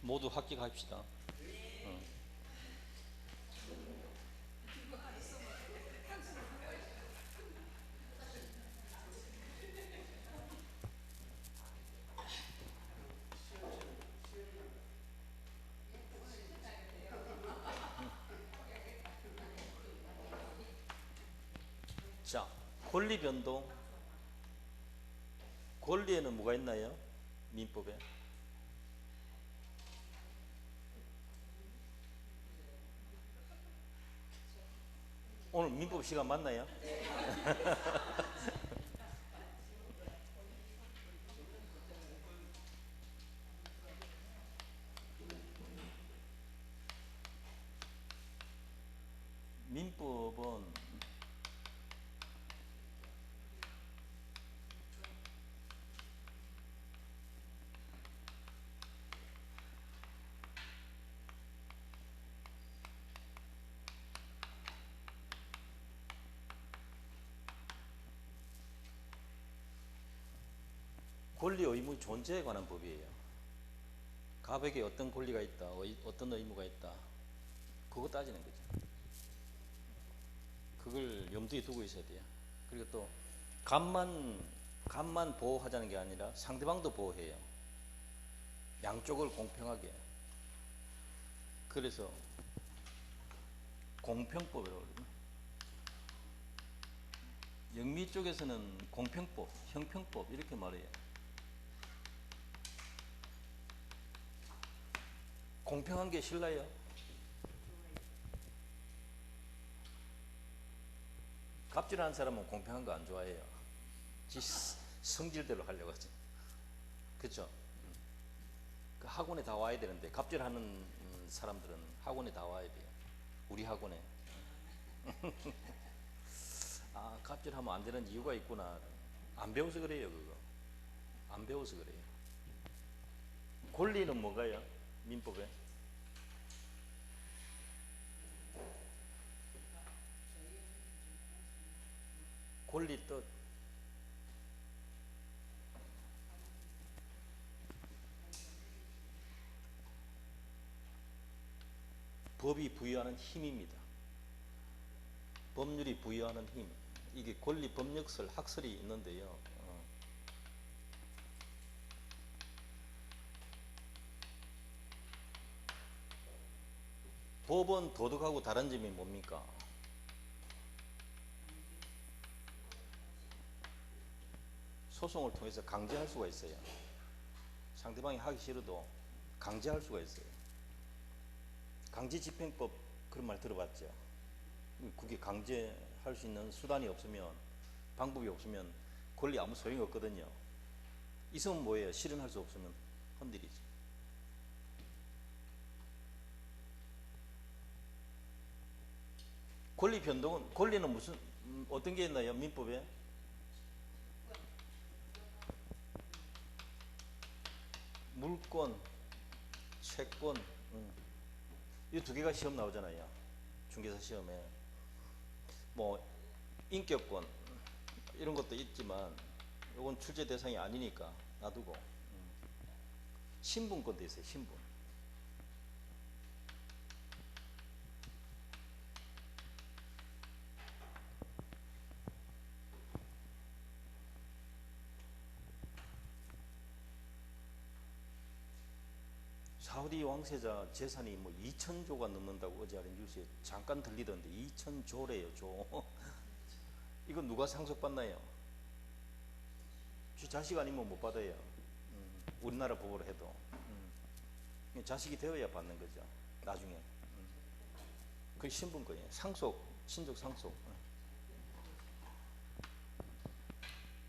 모두 합격합시다. 자, 권리 변동. 권리에는 뭐가 있나요? 민법에. 오늘 민법 시간 맞나요? 민법은 권리 의무 존재에 관한 법이에요. 갑에게 어떤 권리가 있다, 어떤 의무가 있다, 그거 따지는 거죠. 그걸 염두에 두고 있어야 돼요. 그리고 또 갑만 보호하자는 게 아니라 상대방도 보호해요. 양쪽을 공평하게. 그래서 공평법이라고 그러거든요. 영미 쪽에서는 공평법, 형평법 이렇게 말해요. 공평한 게 싫나요? 갑질하는 사람은 공평한 거 안 좋아해요. 지 성질대로 하려고 하지. 그렇죠? 그 학원에 다 와야 되는데 갑질하는 사람들은 학원에 다 와야 돼요. 우리 학원에. 아, 갑질하면 안 되는 이유가 있구나. 안 배워서 그래요, 그거. 안 배워서 그래요. 권리는 뭐가요? 민법에? 권리 뜻. 법이 부여하는 힘입니다. 법률이 부여하는 힘. 이게 권리 법력설 학설이 있는데요. 법은 도덕하고 다른 점이 뭡니까? 소송을 통해서 강제할 수가 있어요. 상대방이 하기 싫어도 강제할 수가 있어요. 강제집행법 그런 말 들어봤죠? 그게 강제할 수 있는 수단이 없으면, 방법이 없으면 권리 아무 소용이 없거든요. 있으면 뭐예요? 실현할 수 없으면 흔들리지. 권리 변동은, 권리는 무슨 어떤 게 있나요? 민법에? 물권, 채권, 이 두 개가 시험 나오잖아요. 중개사 시험에. 뭐 인격권 이런 것도 있지만 이건 출제 대상이 아니니까 놔두고, 신분권도 있어요. 신분. 사우디 왕세자 재산이 뭐 2,000조가 넘는다고 어제 아래 뉴스에 잠깐 들리던데 2,000조래요. 조. 이거 누가 상속받나요? 지 자식 아니면 못 받아요. 우리나라 법으로 해도. 자식이 되어야 받는 거죠. 나중에. 그게 신분권이에요. 상속, 친족 상속.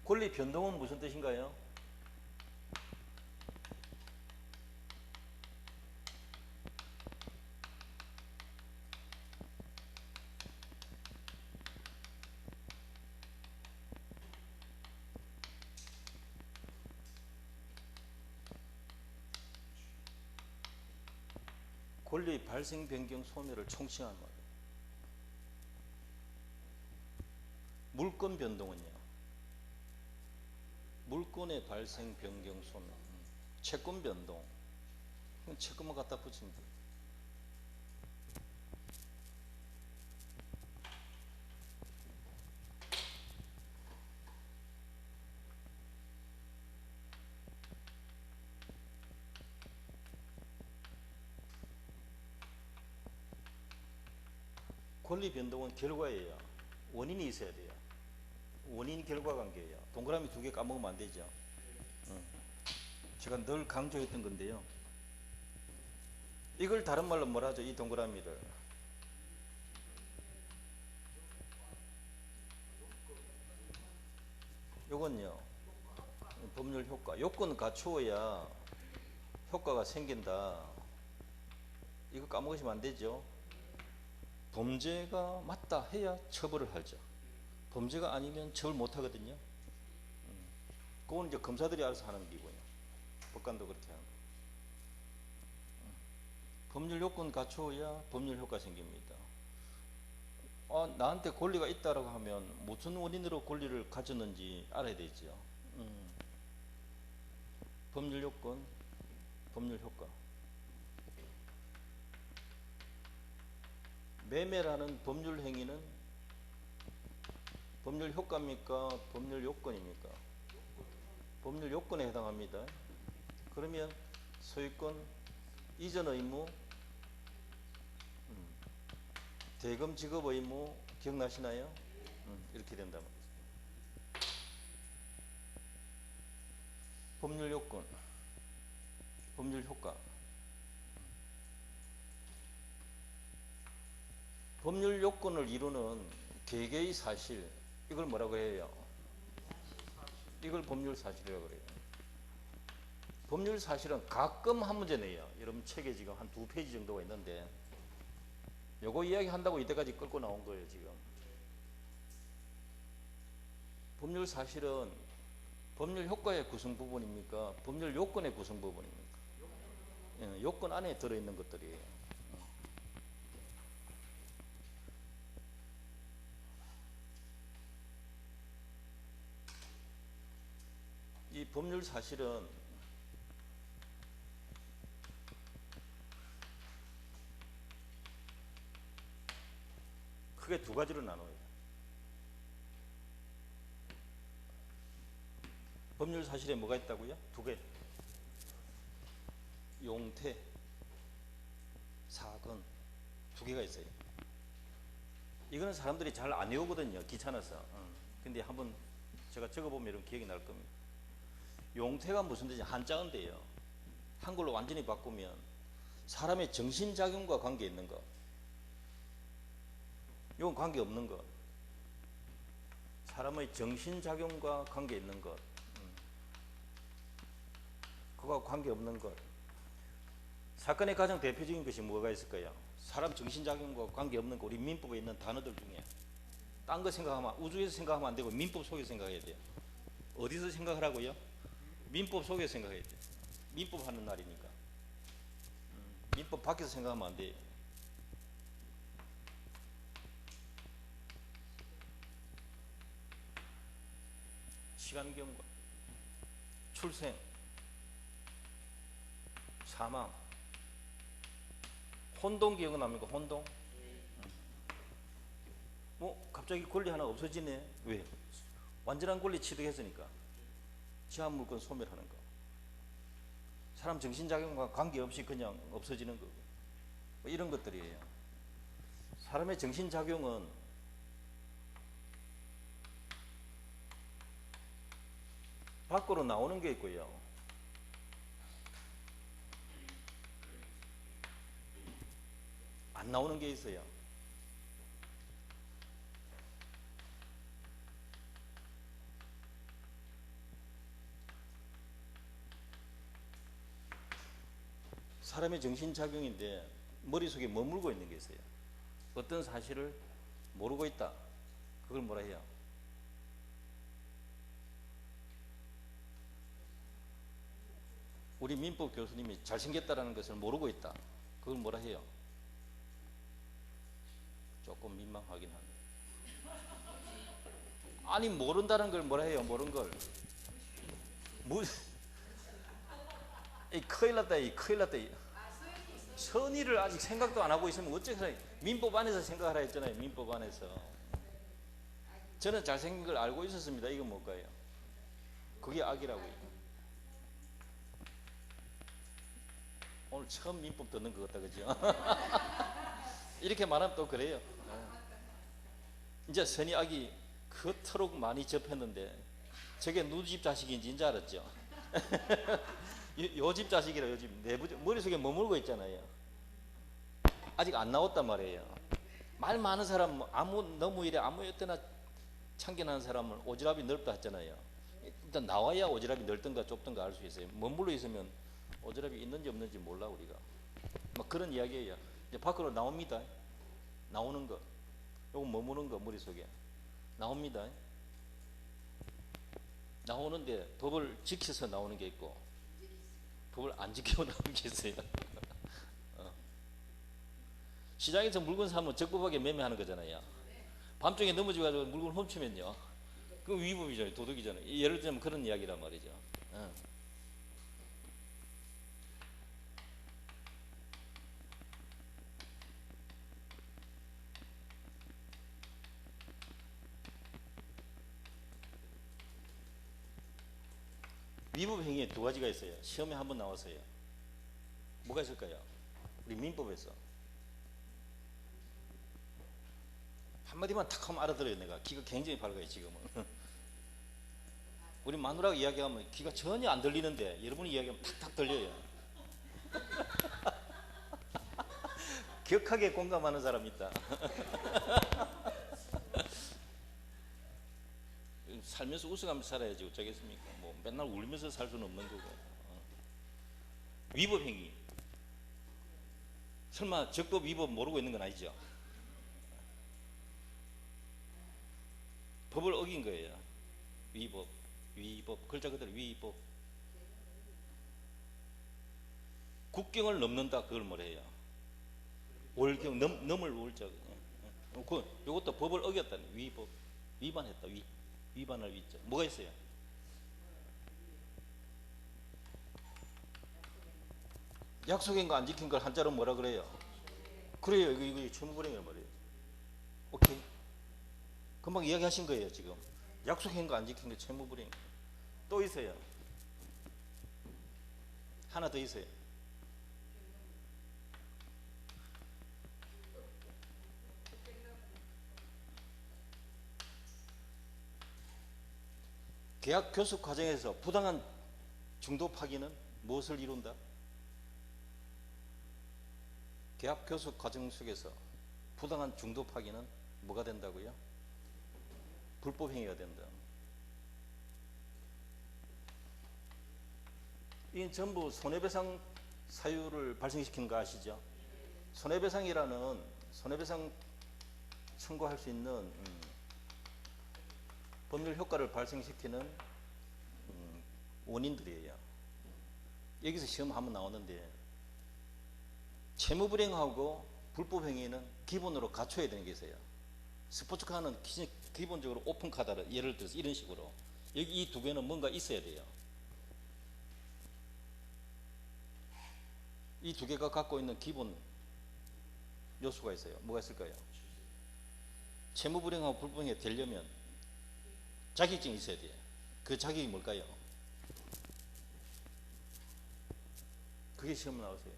권리 변동은 무슨 뜻인가요? 권리 발생 변경 소멸을 총칭하는 말이에요. 물권 변동은요? 물권의 발생 변경 소멸. 채권 변동. 그냥 체크만 갖다 붙이면 돼. 권리 변동은 결과예요. 원인이 있어야 돼요. 원인 결과 관계예요. 동그라미 2개 까먹으면 안 되죠. 제가 늘 강조했던 건데요. 이걸 다른 말로 뭐라 하죠? 이 동그라미를 요건요, 법률 효과. 요건 갖추어야 효과가 생긴다. 이거 까먹으시면 안 되죠. 범죄가 맞다 해야 처벌을 하죠. 범죄가 아니면 처벌 못 하거든요. 그건 이제 검사들이 알아서 하는 기고요. 법관도 그렇게 하고. 법률 요건 갖추어야 법률 효과 생깁니다. 나한테 권리가 있다라고 하면 무슨 원인으로 권리를 가졌는지 알아야 되죠. 법률 요건, 법률 효과. 매매라는 법률 행위는 법률 효과입니까? 법률 요건입니까? 법률 요건에 해당합니다. 그러면 소유권 이전 의무, 대금 지급 의무 기억나시나요? 이렇게 된다면 법률 요건, 법률 효과. 법률 요건을 이루는 개개의 사실, 이걸 뭐라고 해요? 이걸 법률 사실이라고 그래요. 법률 사실은 가끔 한 문제 내요. 여러분 책에 지금 한 2페이지 정도가 있는데 요거 이야기 한다고 이때까지 끌고 나온 거예요. 지금 법률 사실은 법률 효과의 구성 부분입니까? 법률 요건의 구성 부분입니까? 요건 안에 들어있는 것들이에요. 이 법률 사실은 크게 2가지로 나눠요. 법률 사실에 뭐가 있다고요? 2개. 용태, 사건 2개가 있어요. 이거는 사람들이 잘 안 외우거든요. 귀찮아서. 근데 한번 제가 적어보면 여러분 기억이 날 겁니다. 용태가 무슨 뜻이냐? 한자어인데요. 한글로 완전히 바꾸면 사람의 정신작용과 관계 있는 것. 이건 관계 없는 것. 사람의 정신작용과 관계 있는 것. 그거와 관계 없는 것. 사건의 가장 대표적인 것이 뭐가 있을까요? 사람 정신작용과 관계 없는 거. 우리 민법에 있는 단어들 중에 딴 거 생각하면, 우주에서 생각하면 안 되고 민법 속에서 생각해야 돼요. 어디서 생각하라고요? 민법 속에서 생각해야 돼요. 민법 하는 날이니까. 민법 밖에서 생각하면 안 돼요. 시간경과, 출생, 사망, 혼동 기억납니까? 혼동? 갑자기 권리 하나 없어지네. 왜? 완전한 권리 취득했으니까. 제한물권 소멸하는 거. 사람 정신작용과 관계없이 그냥 없어지는 거고. 이런 것들이에요. 사람의 정신작용은 밖으로 나오는 게 있고요. 안 나오는 게 있어요. 사람의 정신작용인데 머릿속에 머물고 있는 게 있어요. 어떤 사실을 모르고 있다. 그걸 뭐라 해요? 우리 민법 교수님이 잘생겼다라는 것을 모르고 있다. 그걸 뭐라 해요? 조금 민망하긴 한데. 아니 모른다는 걸 뭐라 해요? 모르는 걸. 이 큰일 났다. 이 큰일 났다. 선의를 아직 생각도 안 하고 있으면 어째서 민법 안에서 생각하라 했잖아요. 민법 안에서. 저는 잘생긴 걸 알고 있었습니다. 이건 뭘까요? 그게 악이라고요. 오늘 처음 민법 듣는 것 같다, 그죠? 이렇게 말하면 또 그래요. 이제 선의 악이 그토록 많이 접했는데 저게 누구 집 자식인지 이제 알았죠? 요 집 자식이라 요즘 내부 머릿속에 머물고 있잖아요. 아직 안 나왔단 말이에요. 말 많은 사람 너무 이래 아무 때나 참견하는 사람은 오지랖이 넓다 했잖아요. 일단 나와야 오지랖이 넓든가 좁든가 알 수 있어요. 머물러 있으면 오지랖이 있는지 없는지 몰라 우리가. 막 그런 이야기예요. 이제 밖으로 나옵니다. 나오는 거. 요거 머무는 거 머릿속에 나옵니다. 나오는데 법을 지켜서 나오는 게 있고 법을 안 지키고 나오는 게 있어요. 시장에서 물건 사면 적법하게 매매하는 거잖아요. 밤중에 넘어져가지고 물건 훔치면요. 그건 위법이잖아요. 도둑이잖아요. 예를 들면 그런 이야기란 말이죠. 위법 행위에 두 가지가 있어요. 시험에 한번 나왔어요. 뭐가 있을까요? 우리 민법에서 한마디만 탁 하면 알아들어요. 내가 귀가 굉장히 밝아요 지금은. 우리 마누라가 이야기하면 귀가 전혀 안 들리는데 여러분이 이야기하면 탁탁 들려요. 격하게 공감하는 사람이 있다. 살면서 웃어가면서 살아야지 어쩌겠습니까? 뭐 맨날 울면서 살 수는 없는 거고. 위법 행위. 설마 적법 위법 모르고 있는 건 아니죠? 법을 어긴 거예요. 위법, 위법. 글자 그대로 위법. 국경을 넘는다. 그걸 뭐래요? 월경 넘을 월자. 요것도 법을 어겼다는 위법. 위반했다. 위반할 위자. 뭐가 있어요? 약속인 거 안 지킨 걸 한자로 뭐라 그래요? 그래요. 이거 채무불이란 말이에요. 오케이. 금방 이야기하신 거예요 지금. 약속한 거 안 지킨 게 채무불이행. 또 있어요. 하나 더 있어요. 계약 교섭 과정에서 부당한 중도 파기는 무엇을 이룬다? 계약 교섭 과정 속에서 부당한 중도 파기는 뭐가 된다고요? 불법 행위가 된다. 이게 전부 손해배상 사유를 발생시키는 거 아시죠? 손해배상 청구할 수 있는 법률 효과를 발생시키는 원인들이에요. 여기서 시험 한번 나오는데 채무불이행하고 불법행위는 기본으로 갖춰야 되는 게 있어요. 스포츠카는 기본적으로 오픈카다. 예를 들어서 이런 식으로 여기 이 두 개는 뭔가 있어야 돼요. 이 두 개가 갖고 있는 기본 요소가 있어요. 뭐가 있을까요? 채무불이행하고 불법행위가 되려면 자격증이 있어야 돼요. 그 자격이 뭘까요? 그게 시험 나오세요.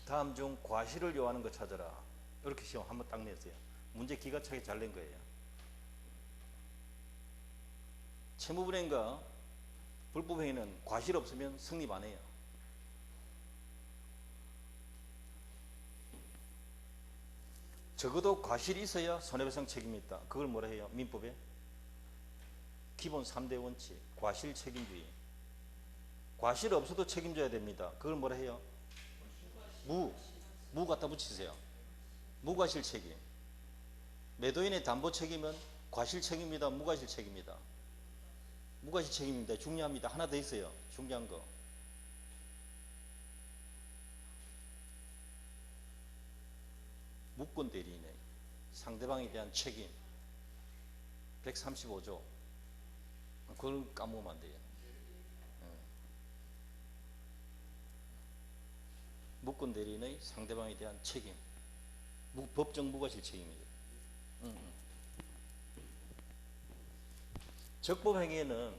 다음 중 과실을 요하는 거 찾아라. 이렇게 시험 한번 딱 냈어요. 문제 기가 차게 잘 낸 거예요. 채무불이행과 불법행위는 과실 없으면 성립 안 해요. 적어도 과실이 있어야 손해배상 책임이 있다. 그걸 뭐라 해요? 민법에 기본 3대 원칙, 과실 책임주의. 과실 없어도 책임져야 됩니다. 그걸 뭐라 해요? 무 갖다 붙이세요. 무과실 책임. 매도인의 담보 책임은 과실 책임이다, 무과실 책임이다. 무과실 책임입니다. 중요합니다. 하나 더 있어요. 중요한 거. 무권 대리인의 상대방에 대한 책임 135조 그걸 까먹으면 안 돼요. 무권 대리인의 상대방에 대한 책임 법정 무과실 책임이죠. 적법행위에는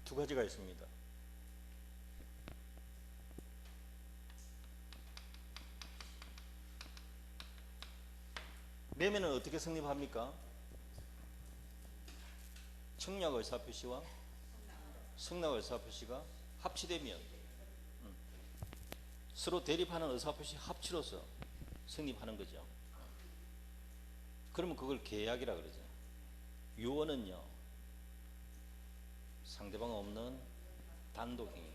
두 가지가 있습니다. 매매는 어떻게 성립합니까? 청약 의사표시와 승낙 의사표시가 합치되면 서로 대립하는 의사표시 합치로서 성립하는 거죠. 그러면 그걸 계약이라 그러죠. 유언은요, 상대방 없는 단독행위,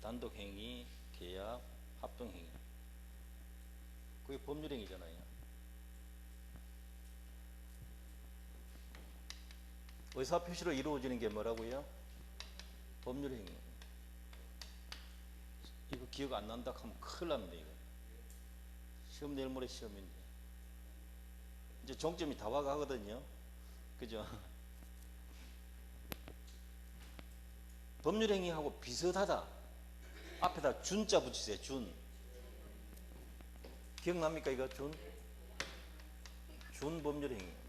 단독행위, 계약, 합동행위. 그게 법률행위잖아요. 의사표시로 이루어지는 게 뭐라고요? 법률행위. 이거 기억 안 난다 하면 큰일 납니다. 이거. 시험 내일 모레 시험인데 이제 종점이 다 와가거든요. 그죠? 법률행위하고 비슷하다. 앞에다 준자 붙이세요. 준. 기억납니까 이거? 준 법률행위.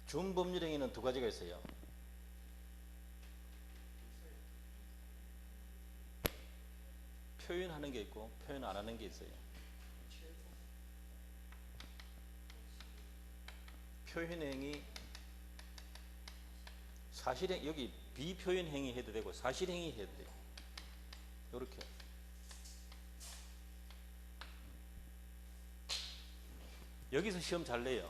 준 법률행위는 두 가지가 있어요. 표현하는 게 있고 표현 안 하는 게 있어요. 표현행위, 사실행, 여기 비표현행위 해도 되고 사실행위 해도 돼요. 이렇게. 여기서 시험 잘 내요.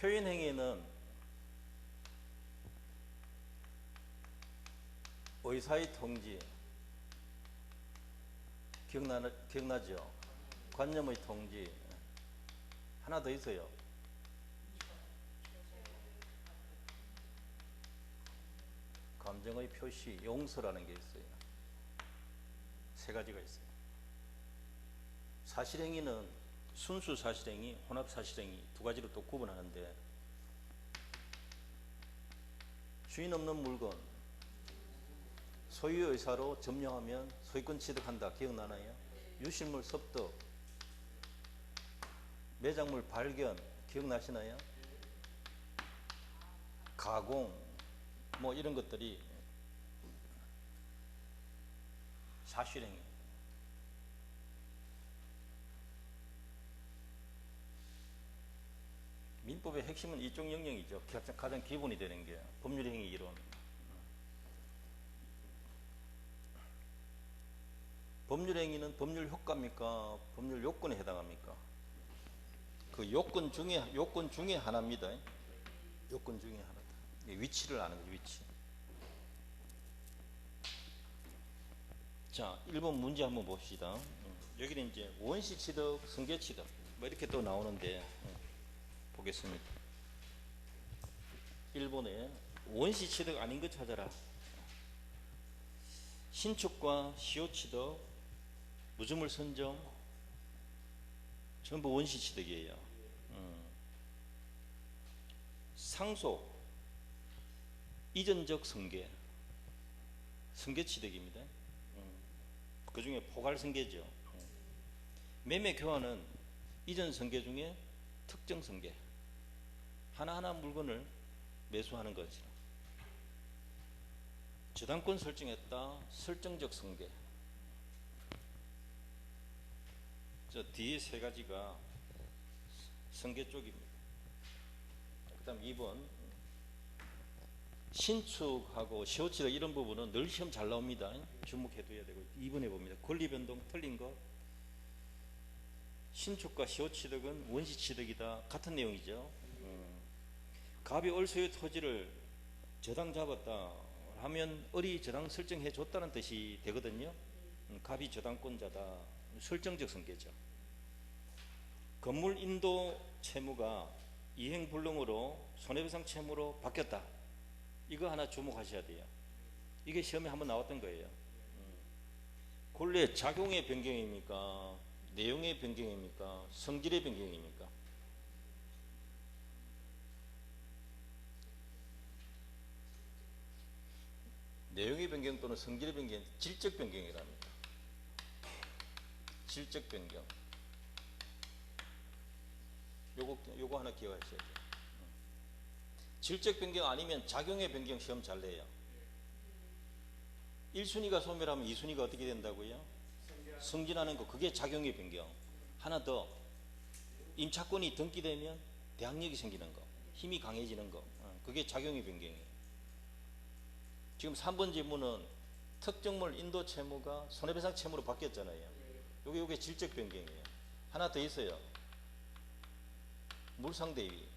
표현행위는 의사의 통지, 기억나죠? 관념의 통지. 하나 더 있어요. 감정의 표시, 용서라는 게 있어요. 세 가지가 있어요. 사실행위는 순수 사실행위, 혼합 사실행위 두 가지로 또 구분하는데, 주인 없는 물건 소유 의사로 점령하면 소유권 취득한다. 기억나나요? 유실물 습득, 매장물 발견 기억나시나요? 가공 뭐 이런 것들이 사실행위. 민법의 핵심은 이쪽 영역이죠. 가장 기본이 되는 게 법률행위 이론. 법률행위는 법률 효과입니까? 법률 요건에 해당합니까? 그 요건 중에 하나입니다. 요건 중에 하나다. 위치를 아는 거죠. 위치. 자, 1번 문제 한번 봅시다. 여기는 이제 원시 취득, 승계 취득 뭐 이렇게 또 나오는데 보겠습니다. 1번에 원시 취득 아닌 거 찾아라. 신축과 시효 취득, 무주물 선정 전부 원시 취득이에요. 상속, 이전적 승계, 승계 취득입니다. 그 중에 포괄 승계죠. 매매 교환은 이전 승계 중에 특정 승계, 하나하나 물건을 매수하는 거죠. 저당권 설정했다, 설정적 승계. 저 뒤에 세 가지가 승계 쪽입니다. 그 다음 2번 신축하고 시효취득 이런 부분은 늘 시험 잘 나옵니다. 주목해둬야 되고. 2번에 봅니다. 권리변동 틀린 것. 신축과 시효취득은 원시취득이다. 같은 내용이죠. 갑이 을소유 토지를 저당 잡았다 하면 을이 저당 설정해 줬다는 뜻이 되거든요. 갑이 저당권자다. 설정적 승계죠. 건물 인도 채무가 이행불능으로 손해배상 채무로 바뀌었다. 이거 하나 주목하셔야 돼요. 이게 시험에 한번 나왔던 거예요. 본래 작용의 변경입니까? 내용의 변경입니까? 성질의 변경입니까? 내용의 변경 또는 성질의 변경, 질적 변경이랍니다. 질적 변경. 요거 하나 기억하셔야 돼요. 질적 변경 아니면 작용의 변경 시험 잘 내요. 1순위가 소멸하면 2순위가 어떻게 된다고요? 승진하는 거. 그게 작용의 변경. 하나 더, 임차권이 등기되면 대항력이 생기는 거, 힘이 강해지는 거. 그게 작용의 변경이에요. 지금 3번 질문은 특정물 인도 채무가 손해배상 채무로 바뀌었잖아요. 요게 질적 변경이에요. 하나 더 있어요. 물상대위.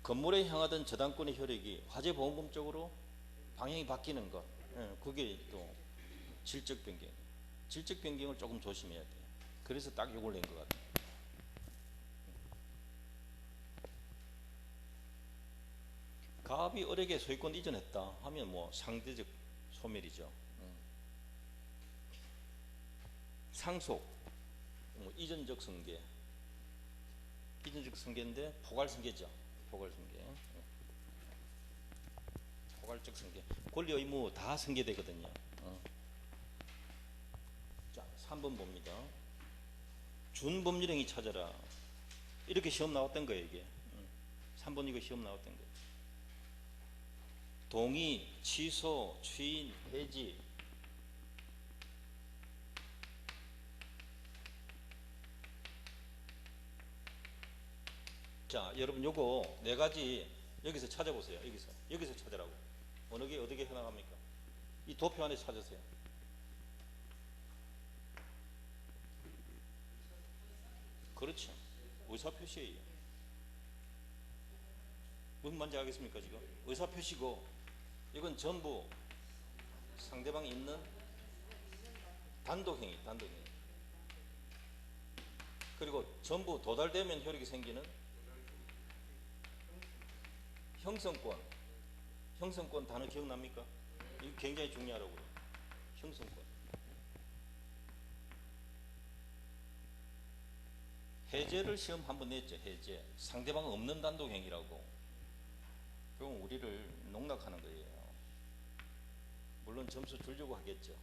건물에 향하던 저당권의 효력이 화재보험금 쪽으로 방향이 바뀌는 것. 그게 또 질적 변경. 질적 변경을 조금 조심해야 돼요. 그래서 딱 요걸 낸 것 같아요. 가압이 을에게 소유권 이전했다 하면 뭐 상대적 소멸이죠. 상속, 뭐 이전적 승계. 이전적 승계인데 포괄승계죠. 포괄승계. 포괄적 승계. 권리 의무 다 승계되거든요. 자, 3번 봅니다. 준법률행위 찾아라. 이렇게 시험 나왔던 거예요, 이게. 3번 이거 시험 나왔던 거예요. 동의, 취소, 추인, 해지. 자, 여러분 요거 네 가지 여기서 찾아보세요. 여기서 찾으라고. 어느 게 어떻게 해나갑니까? 이 도표 안에 찾으세요. 그렇죠. 의사표시예요. 무슨 말인지 알겠습니까? 지금 의사표시고, 이건 전부 상대방이 있는 단독행위. 그리고 전부 도달되면 효력이 생기는 형성권 단어 기억납니까? 이거 굉장히 중요하라고요. 형성권. 해제를 시험 한번 냈죠. 해제. 상대방 없는 단독행위라고. 그럼 우리를 농락하는 거예요. 물론 점수 주려고 하겠죠.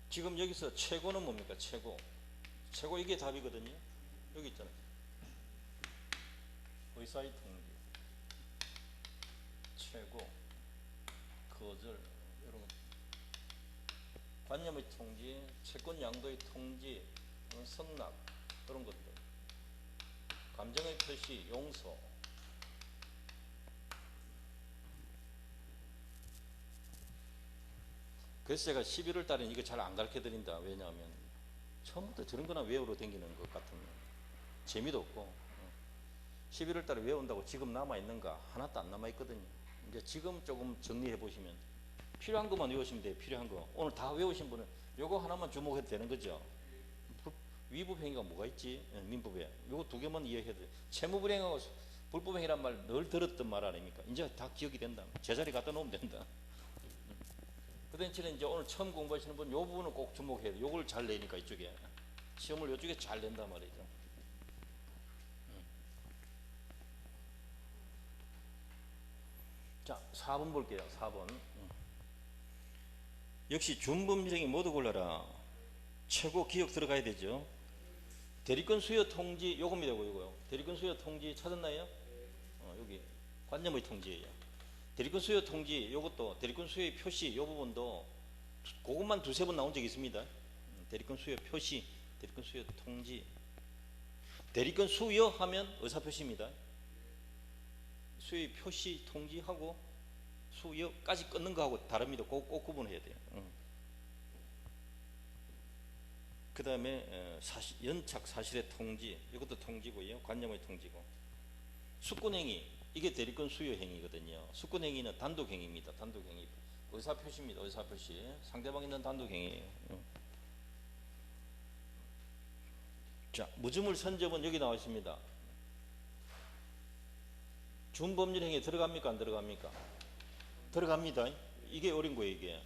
지금 여기서 최고는 뭡니까? 최고 이게 답이거든요. 여기 있잖아요. 의사의 통지, 최고, 거절, 여러분, 관념의 통지, 채권 양도의 통지, 선납, 그런 것들, 감정의 표시, 용서. 그래서 제가 11월 달에는 이거 잘 안 가르쳐 드린다. 왜냐하면 처음부터 저런 거나 외우러 다니는 것 같으면 재미도 없고, 11월 달에 외운다고 지금 남아있는가? 하나도 안 남아있거든요. 이제 지금 조금 정리해 보시면 필요한 것만 외우시면 돼요. 필요한 거. 오늘 다 외우신 분은 요거 하나만 주목해도 되는 거죠. 위법행위가 뭐가 있지? 민법에 요거 두 개만 이해해도 돼요. 채무불이행하고 불법행위란 말 늘 들었던 말 아닙니까? 이제 다 기억이 된다. 제자리 갖다 놓으면 된다. 그 대신에 이제 오늘 처음 공부하시는 분 요 부분은 꼭 주목해야 돼요. 요걸 잘 내니까 이쪽에 시험을 요쪽에 잘 낸단 말이죠. 자, 4번 볼게요. 4번. 역시 준법률행위 모두 골라라. 최고 기억 들어가야 되죠. 대리권 수여 통지 요겁니다. 요거요. 대리권 수여 통지 찾았나요? 여기 관념의 통지예요. 대리권 수여 통지 요것도 대리권 수여의 표시 요 부분도 그것만 두세 번 나온 적이 있습니다. 대리권 수여 표시, 대리권 수여 통지. 대리권 수여 하면 의사표시입니다. 수의 표시 통지하고 수여까지 끊는 거하고 다릅니다. 꼭 구분해야 돼요. 그 다음에 연착 사실의 통지, 이것도 통지고요. 관념의 통지고. 숙권행위, 이게 대리권 수요 행위거든요. 수권 행위는 단독 행위입니다. 단독 행위. 의사 표시입니다. 의사 표시. 상대방 있는 단독 행위예요. 자, 무주물 선점은 여기 나와 있습니다. 준법률 행위에 들어갑니까? 안 들어갑니까? 들어갑니다. 이게 어린 거예요, 이게.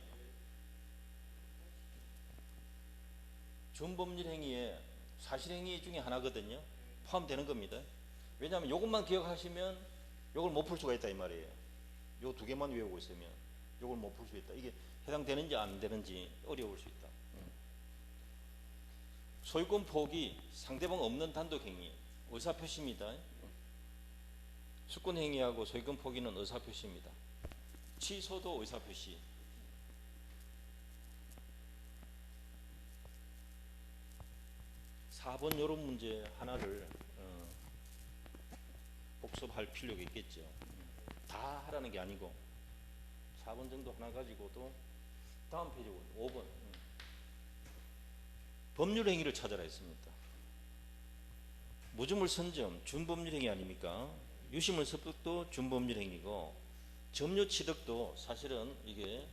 준법률 행위에 사실행위 중에 하나거든요. 포함되는 겁니다. 왜냐하면 이것만 기억하시면 이걸 못 풀 수가 있다 이 말이에요. 요 두 개만 외우고 있으면 이걸 못 풀 수 있다. 이게 해당되는지 안 되는지 어려울 수 있다. 소유권 포기, 상대방 없는 단독 행위, 의사 표시입니다. 수권 행위하고 소유권 포기는 의사 표시입니다. 취소도 의사 표시. 사 번 이런 문제 하나를 복습할 필요가 있겠죠. 다 하라는 게 아니고 4번 정도 하나 가지고도 다음 페이지 5번 법률 행위를 찾아라 했습니다. 무주물 선점 준법률 행위 아닙니까? 유시물 습득도 준법률 행위고 점유 취득도 사실은 이게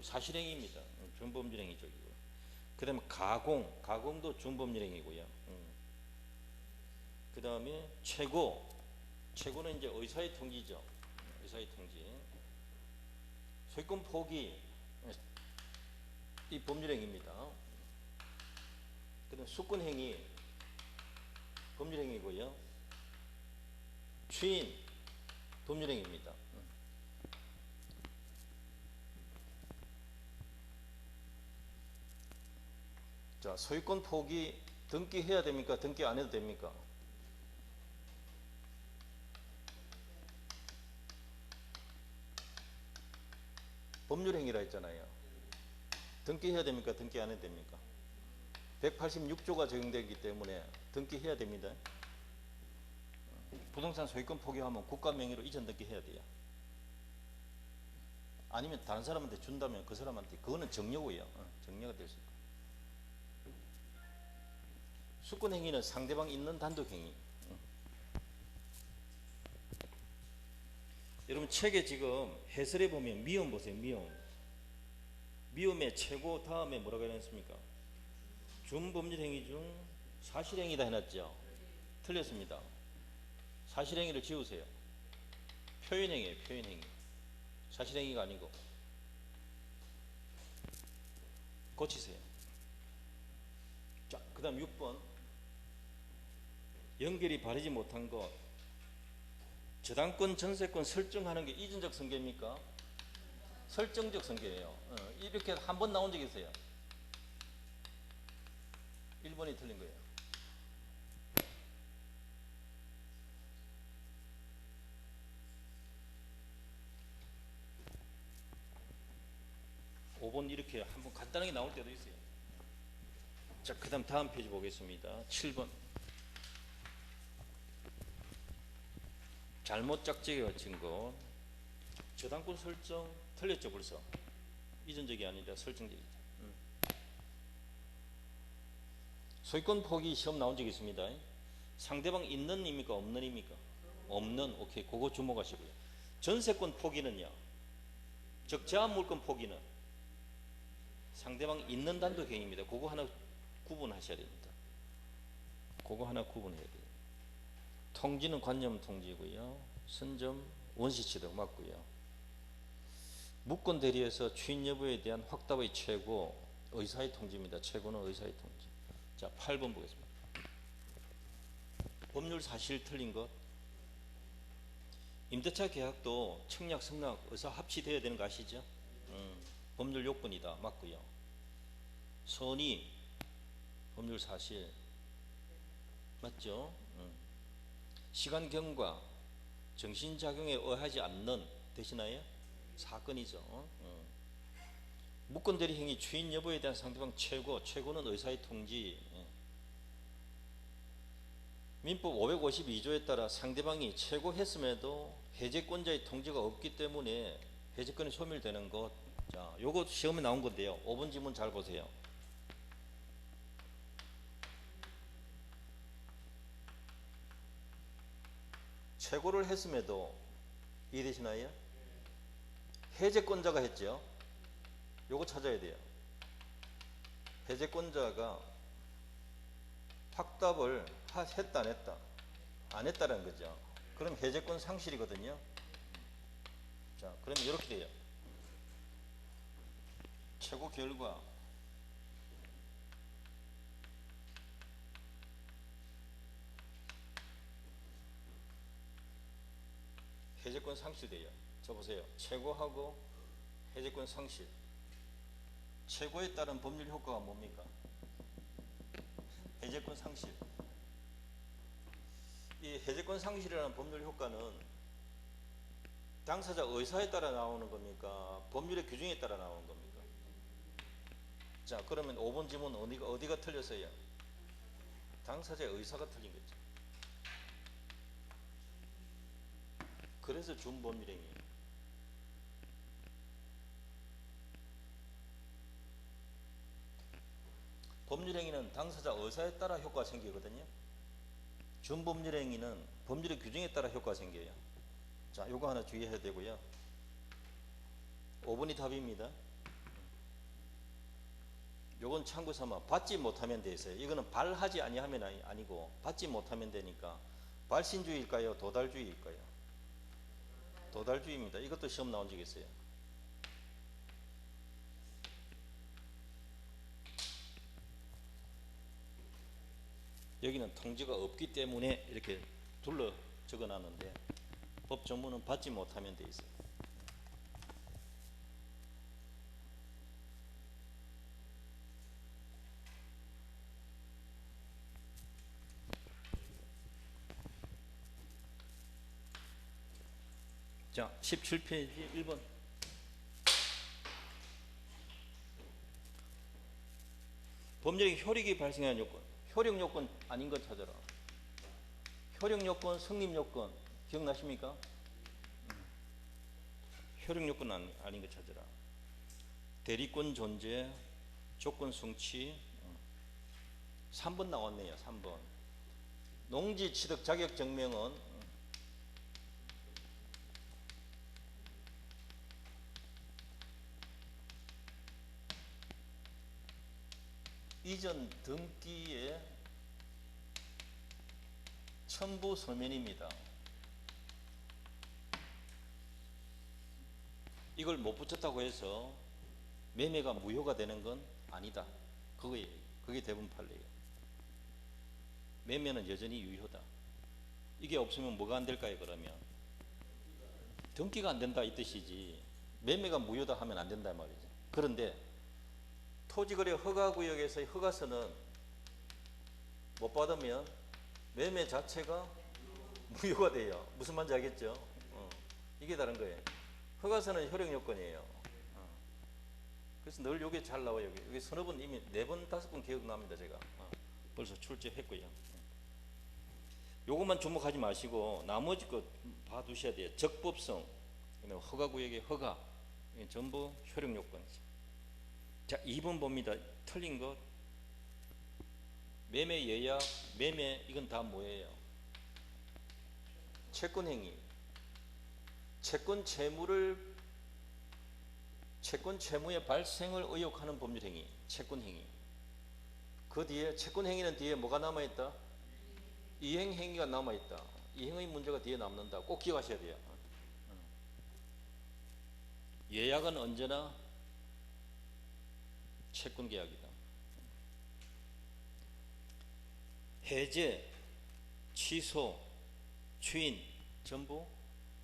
사실행위입니다. 준법률 행위죠. 그 다음에 가공도 준법률 행위고요. 그 다음에 최고는 이제 의사의 통지죠. 의사의 통지. 소유권 포기 이 법률행위입니다. 그 다음 수권행위 법률행위고요. 추인 법률행위입니다. 자, 소유권 포기 등기해야 됩니까? 등기 안 해도 됩니까? 법률행위라 했잖아요. 등기해야 됩니까? 등기 안 해도 됩니까? 186조가 적용되기 때문에 등기해야 됩니다. 부동산 소유권 포기하면 국가 명의로 이전 등기해야 돼요. 아니면 다른 사람한테 준다면 그 사람한테 그거는 정려고요. 정려가 될 수 있고. 수권 행위는 상대방 있는 단독 행위. 여러분 책에 지금 해설해 보면 미음 보세요. 미음의 최고 다음에 뭐라고 해놨습니까? 준법률 행위 중 사실행위다 해놨죠. 틀렸습니다. 사실행위를 지우세요. 표현행위예요. 표현행위. 사실행위가 아니고 고치세요. 자, 그 다음 6번 연결이 바르지 못한 것 저당권 전세권 설정하는 게 이전적 성계입니까? 설정적 성계예요. 이렇게 한 번 나온 적이 있어요. 1번이 틀린 거예요. (5번) 이렇게 한번 간단하게 나올 때도 있어요. 자, 그 다음 페이지 보겠습니다. 7번 잘못 짝지기가 증거 저당권 설정 틀렸죠. 벌써 이전적이 아니라 설정적이죠. 소유권 포기 시험 나온 적이 있습니다. 상대방 있는 입니까? 없는 입니까? 없는. 오케이, 그거 주목하시고요. 전세권 포기는요, 즉 제한물권 포기는 상대방 있는 단독 행위입니다. 그거 하나 구분하셔야 됩니다. 그거 하나 구분해야 돼요. 통지는 관념 통지고요. 선점 원시 취득 맞고요. 무권 대리에서 추인 여부에 대한 확답의 최고 의사의 통지입니다. 최고는 의사의 통지. 자, 8번 보겠습니다. 법률 사실 틀린 것. 임대차 계약도 청약, 승낙, 의사 합치되어야 되는 거 아시죠? 법률 요건이다. 맞고요. 선의, 법률 사실 맞죠? 시간 경과, 정신작용에 의하지 않는 되시나요? 사건이죠. 무권 대리 행위 추인 여부에 대한 상대방 최고는 의사의 통지. 민법 552조에 따라 상대방이 최고했음에도 해제권자의 통지가 없기 때문에 해제권이 소멸되는 것. 자, 요거 시험에 나온 건데요. 5번 지문 잘 보세요. 최고를 했음에도 이해되시나요? 해제권자가 했죠. 요거 찾아야 돼요. 해제권자가 확답을 했다 안 했다? 안 했다라는 거죠. 그럼 해제권 상실이거든요. 자, 그러면 이렇게 돼요. 최고 결과 해제권 상실돼요. 저 보세요. 최고하고 해제권 상실. 최고에 따른 법률 효과가 뭡니까? 해제권 상실. 이 해제권 상실이라는 법률 효과는 당사자 의사에 따라 나오는 겁니까? 법률의 규정에 따라 나오는 겁니까? 자, 그러면 5번 지문 어디가 틀렸어요? 당사자의 의사가 틀린 거죠. 그래서 준법률행위예요. 법률행위는 당사자 의사에 따라 효과가 생기거든요. 준법률행위는 법률의 규정에 따라 효과가 생겨요. 자, 요거 하나 주의해야 되고요. 5번이 답입니다. 요건 참고 삼아 받지 못하면 돼 있어요. 이거는 발하지 아니하면 아니고 받지 못하면 되니까 발신주의일까요? 도달주의일까요? 도달주의입니다. 이것도 시험 나온 적이 있어요. 여기는 통지가 없기 때문에 이렇게 둘러 적어놨는데 법 전문은 받지 못하면 돼 있어요. 자, 17페이지 1번. 법률의 효력이 발생한 요건. 효력 요건 아닌 것 찾아라. 효력 요건, 성립 요건 기억나십니까? 효력 요건 아닌 것 찾아라. 대리권 존재, 조건 성취. 3번 나왔네요. 3번. 농지 취득 자격 증명은 이전 등기의 첨부 서면입니다. 이걸 못 붙였다고 해서 매매가 무효가 되는 건 아니다. 그게 대부분 판례예요. 매매는 여전히 유효다. 이게 없으면 뭐가 안 될까요? 그러면 등기가 안 된다 이 뜻이지 매매가 무효다 하면 안 된다 말이죠. 그런데 토지거래 허가구역에서의 허가서는 못 받으면 매매 자체가 무효가 돼요. 무슨 말인지 알겠죠? 이게 다른 거예요. 허가서는 효력 요건이에요. 그래서 늘 이게 잘 나와요. 여기 서너 번 이미 4번, 5번 기억납니다. 제가 벌써 출제했고요. 요것만 주목하지 마시고 나머지 거 봐두셔야 돼요. 적법성, 허가구역의 허가, 전부 효력 요건이죠. 자, 2번 봅니다. 틀린 것. 매매 예약, 매매 이건 다 뭐예요? 채권행위. 채권 채무의 발생을 의혹하는 법률행위, 채권행위. 그 뒤에 채권행위는 뒤에 뭐가 남아있다? 이행행위가 남아있다. 이행의 문제가 뒤에 남는다. 꼭 기억하셔야 돼요. 예약은 언제나 채권계약이다. 해제, 취소, 추인 전부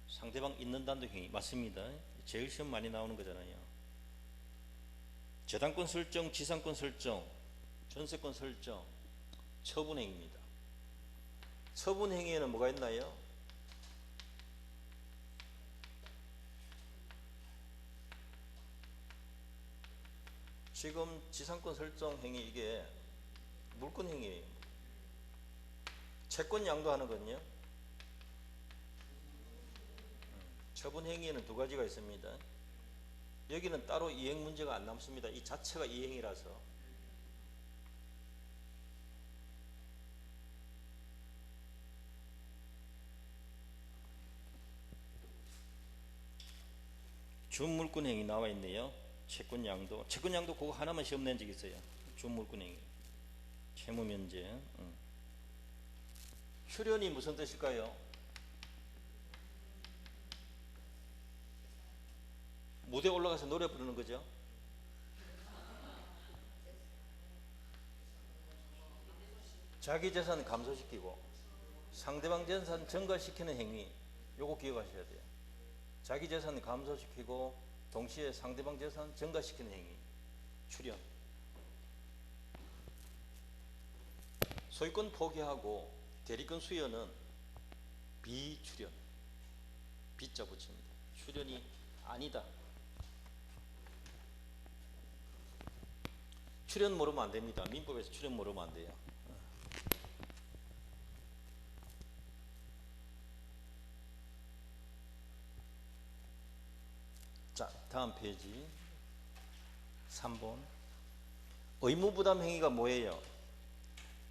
상대방 있는 단독 행위 맞습니다. 제일 시험 많이 나오는 거잖아요. 저당권 설정, 지상권 설정, 전세권 설정, 처분행위입니다. 처분행위에는 뭐가 있나요? 지금 지상권 설정 행위 이게 물권 행위예요. 채권 양도하는 건요. 처분 행위에는 2가지가 있습니다. 여기는 따로 이행 문제가 안 남습니다. 이 자체가 이행이라서. 준물권행위 나와 있네요. 채권양도 그거 하나만 시험 낸 적 있어요. 준물권행위 채무면제. 출연이 무슨 뜻일까요? 무대 올라가서 노래 부르는 거죠. 자기 재산 감소시키고 상대방 재산 증가시키는 행위, 요거 기억하셔야 돼요. 자기 재산 감소시키고 동시에 상대방 재산 증가시키는 행위, 출연. 소유권 포기하고 대리권 수여는 비출연, 비자 붙입니다. 출연이 아니다. 출연 모르면 안 됩니다. 민법에서 출연 모르면 안 돼요. 자, 다음 페이지 3번. 의무부담 행위가 뭐예요?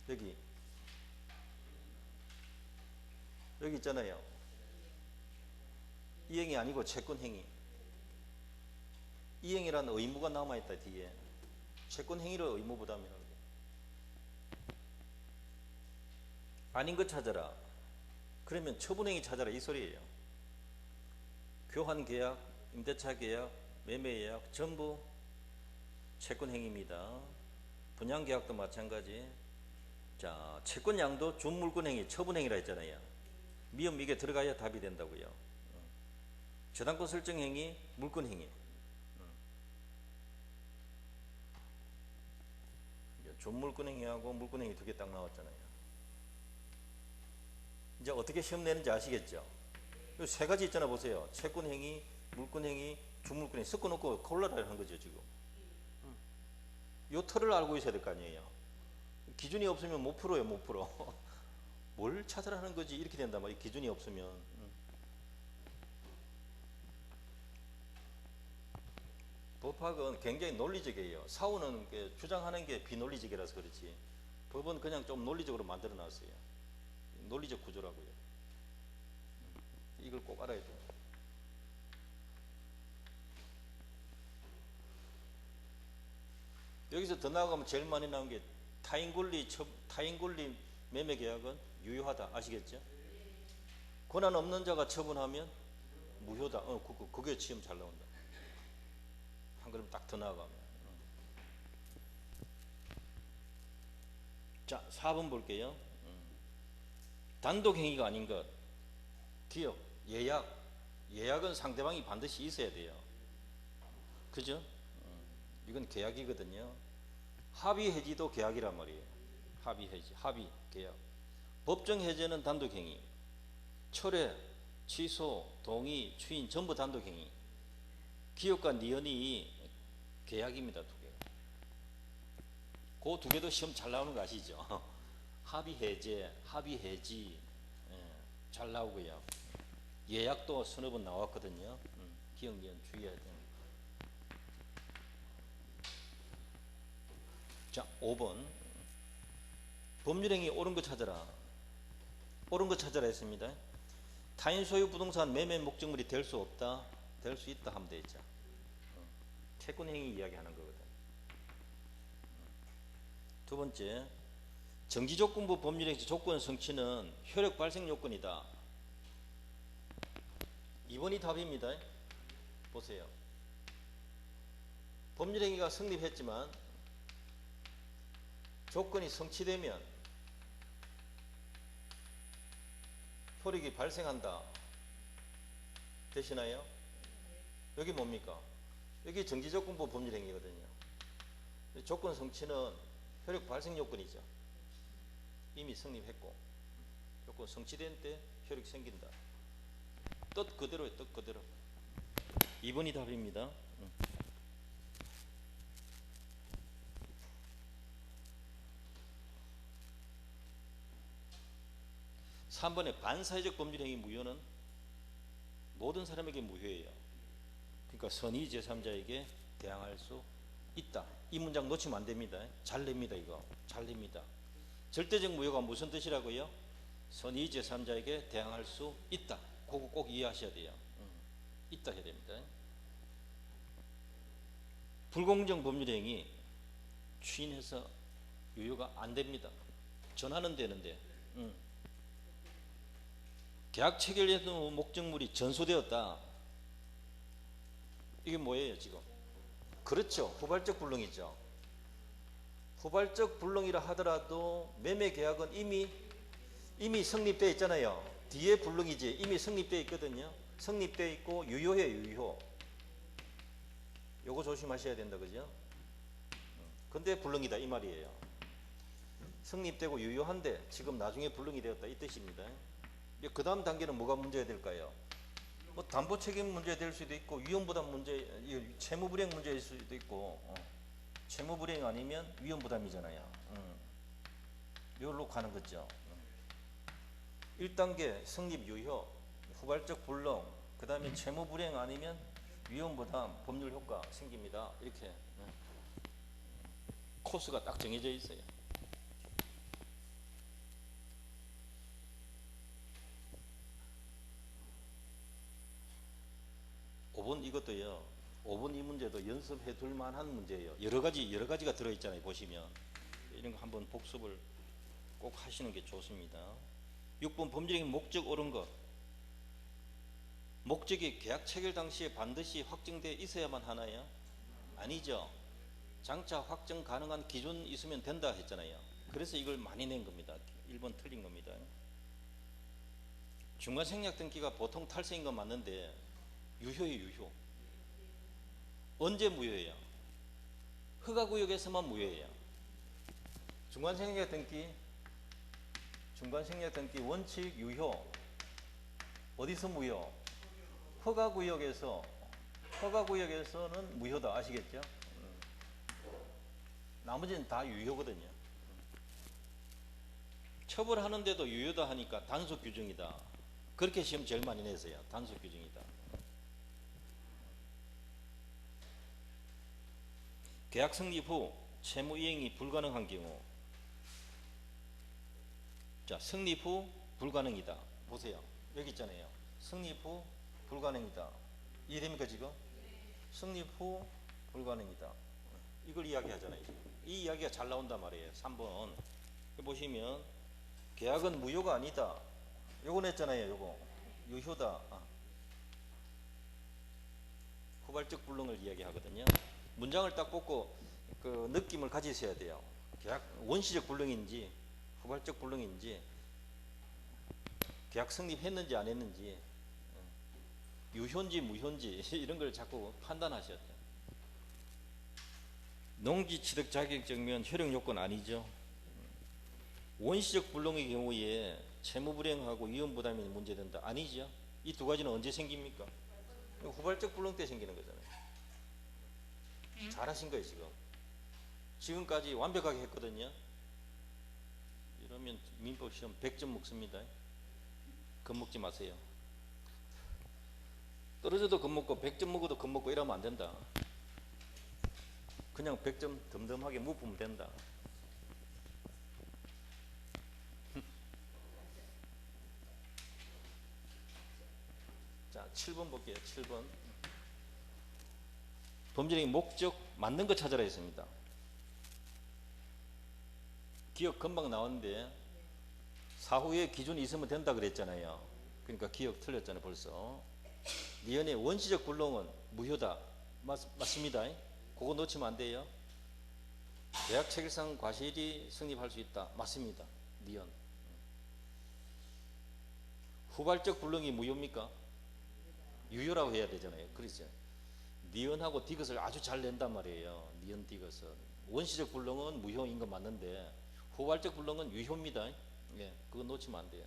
여기 있잖아요. 이행이 아니고 채권행위. 이행이라는 의무가 남아있다. 뒤에 채권행위를 의무부담이라고 해요. 아닌 것 찾아라. 그러면 처분행위 찾아라 이 소리예요. 교환계약, 임대차 계약, 매매계약 전부 채권행위입니다. 분양계약도 마찬가지. 자, 채권양도 준물권행위, 처분행위라 했잖아요. 미음 이게 들어가야 답이 된다고요. 저당권 설정행위, 물권행위. 준물권행위하고 물권행위 두 개 딱 나왔잖아요. 이제 어떻게 시험 내는지 아시겠죠? 세 가지 있잖아 보세요. 채권행위, 물권행위, 준물권행위 섞어놓고 콜라를 한 거죠 지금. 요 틀을 알고 있어야 될 거 아니에요. 기준이 없으면 못 풀어요. 못 풀어. 뭘 찾으라는 거지 이렇게 된단 말이에요. 기준이 없으면. 법학은 굉장히 논리적이에요. 사후는 주장하는 게 비논리적이라서 그렇지. 법은 그냥 좀 논리적으로 만들어 놨어요. 논리적 구조라고요. 이걸 꼭 알아야 돼요. 여기서 더 나아가면 제일 많이 나온 게 타인권리 매매계약은 유효하다. 아시겠죠? 권한 없는 자가 처분하면 무효다. 그게 시험 잘 나온다. 한 걸음 딱 더 나아가면. 자, 4번 볼게요. 단독행위가 아닌 것. 기업, 예약은 상대방이 반드시 있어야 돼요. 그죠? 이건 계약이거든요. 합의 해지도 계약이란 말이에요. 합의 해지, 합의 계약. 법정 해제는 단독행위. 철회, 취소, 동의, 추인 전부 단독행위. 기업과 니은이 계약입니다. 두 개. 그 두 개도 시험 잘 나오는 거 아시죠? 합의 해제, 합의 해지 잘 나오고요. 예약도 서너 번 나왔거든요. 기억 니은 주의해야 돼요. 자, 5번. 법률행위 옳은 거 찾아라. 옳은 거 찾아라 했습니다. 타인 소유 부동산 매매 목적물이 될 수 없다, 될 수 있다 하면 되죠. 채권행위 이야기하는 거거든. 두 번째, 정지조건부 법률행위 조건 성취는 효력 발생 요건이다. 2번이 답입니다. 보세요. 법률행위가 성립했지만 조건이 성취되면 효력이 발생한다. 되시나요? 여기 뭡니까? 여기 정지조건부 법률행위거든요. 조건 성취는 효력 발생 요건이죠. 이미 성립했고 조건 성취된 때 효력이 생긴다. 뜻 그대로예요. 뜻 그대로. 2번이 답입니다. 3번에 반사회적 법률행위 무효는 모든 사람에게 무효예요. 그러니까 선의 제3자에게 대항할 수 있다. 이 문장 놓치면 안 됩니다. 잘 냅니다. 이거 잘 냅니다. 절대적 무효가 무슨 뜻이라고요? 선의 제3자에게 대항할 수 있다. 그거 꼭 이해하셔야 돼요. 있다 해야 됩니다. 불공정 법률행위 추인해서 유효가 안 됩니다. 전하는 되는데 계약 체결에도 목적물이 전소되었다. 이게 뭐예요 지금? 그렇죠. 후발적 불능이죠. 후발적 불능이라 하더라도 매매 계약은 이미 성립되어 있잖아요. 뒤에 불능이지 이미 성립되어 있거든요. 성립되어 있고 유효해요. 유효. 요거 조심하셔야 된다. 그죠? 근데 불능이다 이 말이에요. 성립되고 유효한데 지금 나중에 불능이 되었다 이 뜻입니다. 그 다음 단계는 뭐가 문제가 될까요? 뭐 담보 책임 문제 될 수도 있고 위험부담 문제, 채무 불이행 문제일 수도 있고 채무 불이행 아니면 위험 부담이잖아요. 이걸로 가는 거죠. 1단계 성립 유효, 후발적 불능, 그 다음에 채무 불이행 아니면 위험 부담, 법률 효과 생깁니다. 이렇게 코스가 딱 정해져 있어요. 5번 이것도요. 5번 이 문제도 연습해 둘 만한 문제예요. 여러 가지가 들어 있잖아요. 보시면 이런 거 한번 복습을 꼭 하시는 게 좋습니다. 6번 법률행위 목적 옳은 것. 목적이 계약 체결 당시에 반드시 확정되어 있어야만 하나요? 아니죠. 장차 확정 가능한 기준 있으면 된다 했잖아요. 그래서 이걸 많이 낸 겁니다. 1번 틀린 겁니다. 중간생략 등기가 보통 탈세인 건 맞는데 유효예요. 유효. 언제 무효예요? 허가구역에서만 무효예요. 중간생략 등기 원칙 유효. 어디서 무효? 허가구역에서는 무효다. 아시겠죠? 나머지는 다 유효거든요. 처벌하는데도 유효다 하니까 단속 규정이다. 그렇게 시험 제일 많이 내세요. 단속 규정이다. 계약 성립 후 채무 이행이 불가능한 경우. 자, 성립 후 불가능이다. 보세요. 여기 있잖아요. 성립 후 불가능이다. 이해됩니까 지금? 성립 후 불가능이다. 이걸 이야기하잖아요. 이 이야기가 잘 나온단 말이에요. 3번 보시면 계약은 무효가 아니다. 요거 냈잖아요. 요거 유효다. 후발적 불능을 이야기하거든요. 문장을 딱 뽑고 그 느낌을 가지셔야 돼요. 계약 원시적 불능인지 후발적 불능인지 계약 성립했는지 안 했는지 유효인지 무효인지 이런 걸 자꾸 판단하셔야 돼요. 농지취득 자격증명 효력 요건 아니죠. 원시적 불능의 경우에 채무불이행하고 위험부담이 문제된다. 아니죠. 이 두 가지는 언제 생깁니까? 후발적 불능 때 생기는 거잖아요. 잘하신 거예요 지금. 지금까지 완벽하게 했거든요. 이러면 민법 시험 100점 먹습니다. 겁먹지 마세요. 떨어져도 겁먹고 100점 먹어도 겁먹고 이러면 안 된다. 그냥 100점 덤덤하게 묵으면 된다. 자, 7번 볼게요. 7번. 범죄의 목적 맞는 거 찾아라 했습니다. 기억 금방 나왔는데 사후에 기준이 있으면 된다 그랬잖아요. 그러니까 기억 틀렸잖아요. 벌써. 니은의 원시적 불능은 무효다. 맞습니다. 그거 놓치면 안 돼요. 계약 체결상 과실이 성립할 수 있다. 맞습니다. 니은. 후발적 불능이 무효입니까? 유효라고 해야 되잖아요. 그렇죠. 니은하고 디귿을 아주 잘 낸단 말이에요. 니은 디귿은. 원시적 불능은 무효인 건 맞는데 후발적 불능은 유효입니다. 예, 그거 놓치면 안 돼요.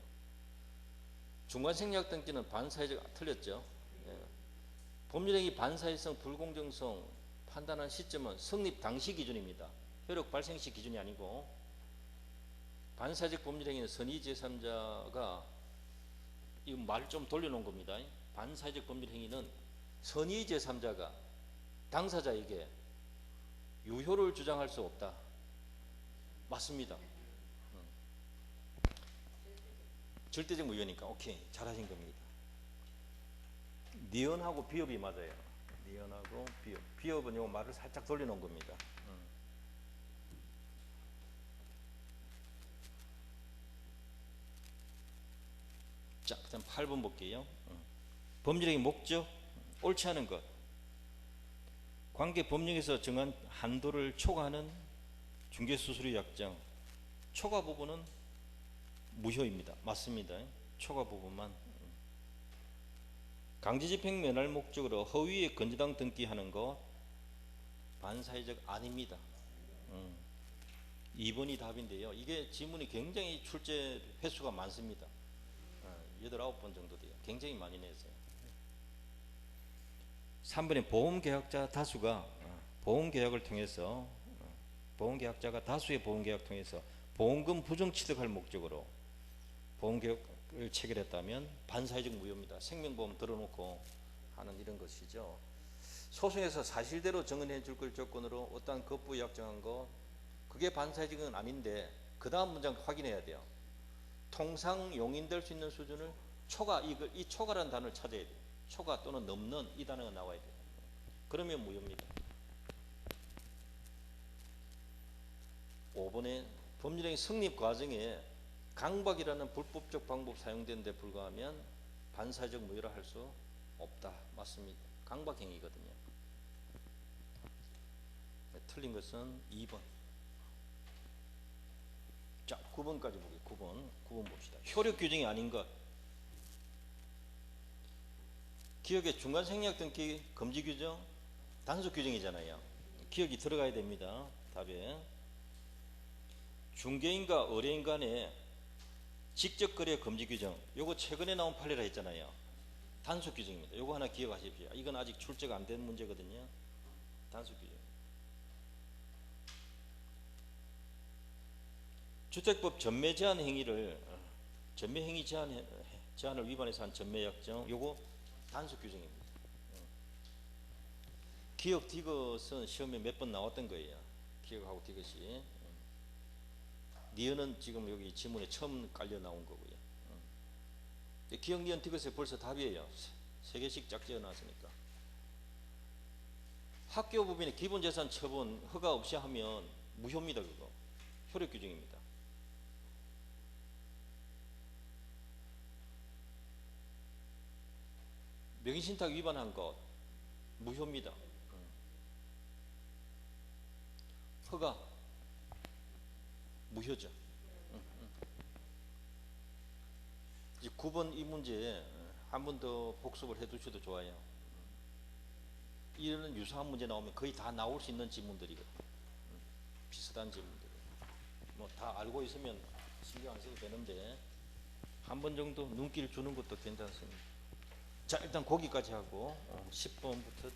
중간생략 등기는 반사회적 틀렸죠. 예. 법률행위 반사회성 불공정성 판단한 시점은 성립 당시 기준입니다. 효력 발생 시 기준이 아니고 반사회적 법률행위는 선의 제3자가 이 말 좀 돌려놓은 겁니다. 반사회적 법률행위는 선의 제3자가 당사자에게 유효를 주장할 수 없다. 맞습니다. 절대적 무효니까 오케이 잘하신 겁니다. 니은하고 비읍이 맞아요. 니은하고 비읍. 비읍은 요 말을 살짝 돌려놓은 겁니다. 자, 그다음 8번 볼게요. 법률적인 목적, 옳지 않은 것. 관계 법령에서 정한 한도를 초과하는 중개수수료 약정. 초과 부분은 무효입니다. 맞습니다. 초과 부분만. 강제집행 면할 목적으로 허위에 건조당 등기하는 것 반사회적 아닙니다. 2번이 답인데요. 이게 지문이 굉장히 출제 횟수가 많습니다. 8, 9번 정도 돼요. 굉장히 많이 냈어요. 3번에 보험계약자 다수가 보험계약을 통해서 보험계약자가 다수의 보험계약 통해서 보험금 부정 취득할 목적으로 보험계약을 체결했다면 반사회적 무효입니다. 생명보험 들어놓고 하는 이런 것이죠. 소송에서 사실대로 정언해 줄 걸 조건으로 어떠한 거부 약정한 거 그게 반사회적은 아닌데 그 다음 문장 확인해야 돼요. 통상 용인될 수 있는 수준을 초과, 이 초과라는 단어를 찾아야 돼요. 초과 또는 넘는 이 단어가 나와야 돼요. 그러면 무효입니다. 5번에 법률행위 성립 과정에 강박이라는 불법적 방법 사용된 데 불과하면 반사회적 무효라 할 수 없다. 맞습니다. 강박행위거든요. 틀린 것은 2번. 자, 9번까지 보게요. 9번 봅시다. 효력 규정이 아닌 것. 기억의 중간 생략 등기 금지 규정 단속 규정이잖아요. 기억이 들어가야 됩니다. 답에 중개인과 의뢰인 간의 직접 거래 금지 규정 요거 최근에 나온 판례라 했잖아요. 단속 규정입니다. 요거 하나 기억하십시오. 이건 아직 출제가 안 된 문제거든요. 단속 규정. 주택법 전매 제한 행위를 전매 행위 제한을 위반해서 한 전매 약정 요거 단속 규정입니다. 기억 디귿은 시험에 몇 번 나왔던 거예요. 기억하고 디귿이. 니은은 지금 여기 지문에 처음 깔려 나온 거고요. 기억 니은 디귿에 벌써 답이에요. 3개씩 짝 지어 놨으니까. 학교법인의 기본재산 처분 허가 없이 하면 무효입니다. 그거 효력 규정입니다. 명의신탁 위반한 것 무효입니다. 허가 무효죠. 이제 9번 이 문제 한 번 더 복습을 해 두셔도 좋아요. 이런 유사한 문제 나오면 거의 다 나올 수 있는 지문들이거든요. 비슷한 지문들. 뭐 다 알고 있으면 신경 안 써도 되는데 한 번 정도 눈길 주는 것도 괜찮습니다. 자, 일단 거기까지 하고 10번부터